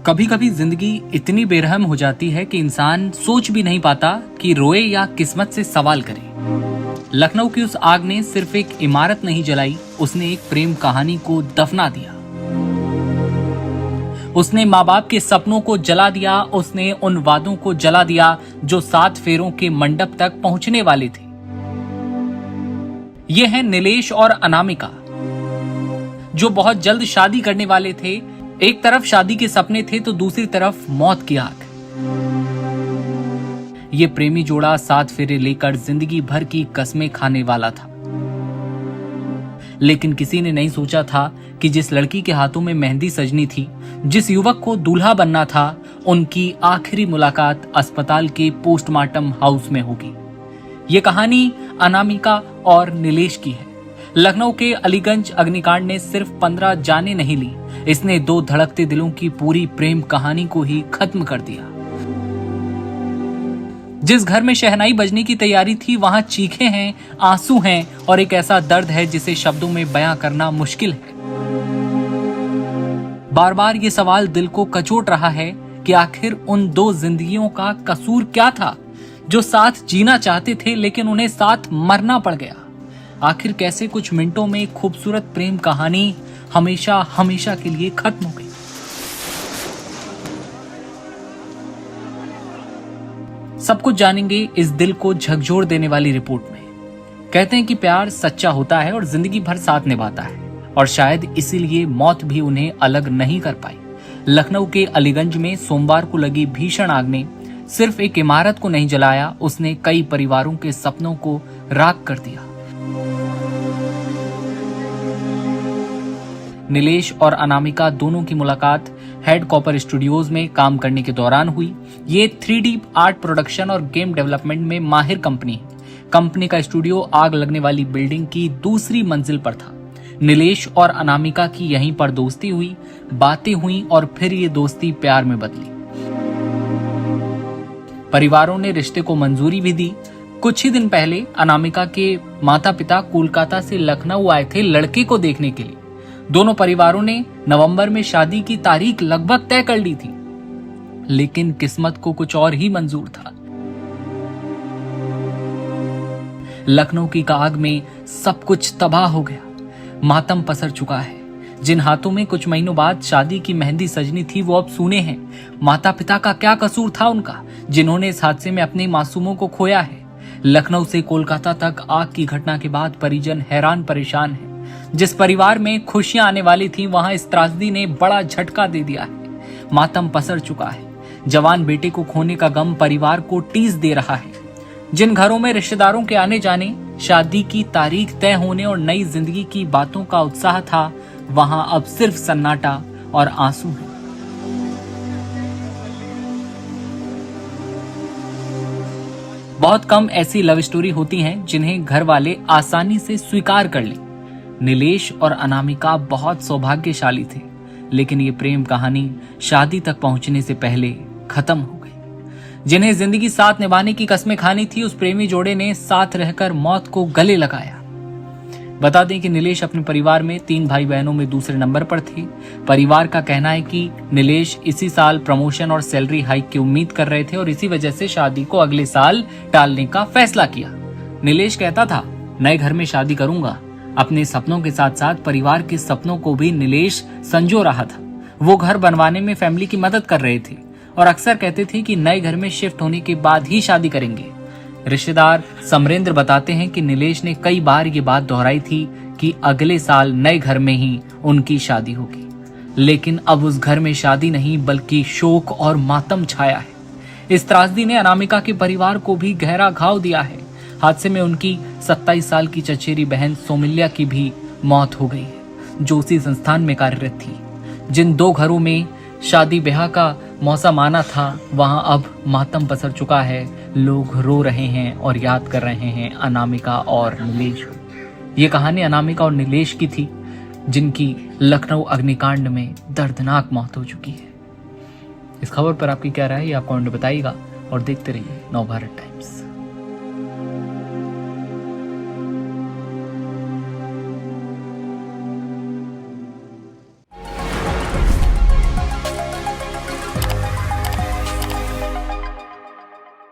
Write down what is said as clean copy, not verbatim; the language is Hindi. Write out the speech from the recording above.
कभी कभी जिंदगी इतनी बेरहम हो जाती है कि इंसान सोच भी नहीं पाता कि रोए या किस्मत से सवाल करे। लखनऊ की उस आग ने सिर्फ एक इमारत नहीं जलाई, उसने एक प्रेम कहानी को दफना दिया। उसने माँ बाप के सपनों को जला दिया, उसने उन वादों को जला दिया जो 7 फेरों के मंडप तक पहुंचने वाले थे। ये हैं नीलेश और अनामिका, जो बहुत जल्द शादी करने वाले थे। एक तरफ शादी के सपने थे तो दूसरी तरफ मौत की आग। ये प्रेमी जोड़ा 7 फेरे लेकर जिंदगी भर की कस्में खाने वाला था, लेकिन किसी ने नहीं सोचा था कि जिस लड़की के हाथों में मेहंदी सजनी थी, जिस युवक को दूल्हा बनना था, उनकी आखिरी मुलाकात अस्पताल के पोस्टमार्टम हाउस में होगी। ये कहानी अनामिका और नीलेश की है। लखनऊ के अलीगंज अग्निकांड ने सिर्फ 15 जानें नहीं ली, इसने 2 धड़कते दिलों की पूरी प्रेम कहानी को ही खत्म कर दिया। जिस घर में शहनाई बजने की तैयारी थी, वहां चीखें हैं, आंसू हैं और एक ऐसा दर्द है जिसे शब्दों में बयां करना मुश्किल है। बार बार ये सवाल दिल को कचोट रहा है कि आखिर उन 2 जिंदगियों का कसूर क्या था, जो साथ जीना चाहते थे लेकिन उन्हें साथ मरना पड़ गया। आखिर कैसे कुछ मिनटों में खूबसूरत प्रेम कहानी हमेशा हमेशा के लिए खत्म हो गई। सब कुछ जानेंगे इस दिल को झकझोर देने वाली रिपोर्ट में। कहते हैं कि प्यार सच्चा होता है और जिंदगी भर साथ निभाता है, और शायद इसीलिए मौत भी उन्हें अलग नहीं कर पाई। लखनऊ के अलीगंज में सोमवार को लगी भीषण आग ने सिर्फ एक इमारत को नहीं जलाया, उसने कई परिवारों के सपनों को राख कर दिया। नीलेश और अनामिका दोनों की मुलाकात हेड कॉपर स्टूडियोज में काम करने के दौरान हुई। ये 3D आर्ट प्रोडक्शन और गेम डेवलपमेंट में माहिर कंपनी है। कंपनी का स्टूडियो आग लगने वाली बिल्डिंग की दूसरी मंजिल पर था। नीलेश और अनामिका की यहीं पर दोस्ती हुई, बातें हुई और फिर ये दोस्ती प्यार में बदली। परिवारों ने रिश्ते को मंजूरी भी दी। कुछ ही दिन पहले अनामिका के माता पिता कोलकाता से लखनऊ आए थे लड़के को देखने के लिए। दोनों परिवारों ने नवंबर में शादी की तारीख लगभग तय कर ली थी, लेकिन किस्मत को कुछ और ही मंजूर था। लखनऊ की आग में सब कुछ तबाह हो गया, मातम पसर चुका है। जिन हाथों में कुछ महीनों बाद शादी की मेहंदी सजनी थी, वो अब सूने हैं। माता पिता का क्या कसूर था उनका, जिन्होंने इस हादसे में अपने मासूमों को खोया है। लखनऊ से कोलकाता तक आग की घटना के बाद परिजन हैरान परेशान है। जिस परिवार में खुशियां आने वाली थी, वहां इस त्रासदी ने बड़ा झटका दे दिया है। मातम पसर चुका है। जवान बेटे को खोने का गम परिवार को टीस दे रहा है। जिन घरों में रिश्तेदारों के आने जाने, शादी की तारीख तय होने और नई जिंदगी की बातों का उत्साह था, वहां अब सिर्फ सन्नाटा और आंसू है। बहुत कम ऐसी लव स्टोरी होती हैं जिन्हें घर वाले आसानी से स्वीकार कर लें। नीलेश और अनामिका बहुत सौभाग्यशाली थे, लेकिन ये प्रेम कहानी शादी तक पहुंचने से पहले खत्म हो गई। जिन्हें जिंदगी साथ निभाने की कस्में खानी थी, उस प्रेमी जोड़े ने साथ रहकर मौत को गले लगाया। बता दें कि नीलेश अपने परिवार में 3 भाई बहनों में दूसरे नंबर पर थे। परिवार का कहना है कि नीलेश इसी साल प्रमोशन और सैलरी हाइक की उम्मीद कर रहे थे और इसी वजह से शादी को अगले साल टालने का फैसला किया। नीलेश कहता था, नए घर में शादी करूंगा। अपने सपनों के साथ साथ परिवार के सपनों को भी नीलेश संजो रहा था। वो घर बनवाने में फैमिली की मदद कर रहे थे और अक्सर कहते थे कि नए घर में शिफ्ट होने के बाद ही शादी करेंगे। रिश्तेदार समरेंद्र बताते हैं कि नीलेश ने कई बार ये बात दोहराई थी कि अगले साल नए घर में ही उनकी शादी होगी, लेकिन अब उस घर में शादी नहीं बल्कि शोक और मातम छाया है। इस त्रासदी ने अनामिका के परिवार को भी गहरा घाव दिया है। हादसे में उनकी 27 साल की चचेरी बहन सोमिल्या की भी मौत हो गई है, जो उसी संस्थान में कार्यरत थी। जिन 2 घरों में शादी ब्याह का मौसम आना था, वहां अब मातम पसर चुका है। लोग रो रहे हैं और याद कर रहे हैं अनामिका और नीलेश को। ये कहानी अनामिका और नीलेश की थी, जिनकी लखनऊ अग्निकांड में दर्दनाक मौत हो चुकी है। इस खबर पर आपकी क्या राय है, आप कमेंट में बताइएगा और देखते रहिए नवभारत टाइम्स।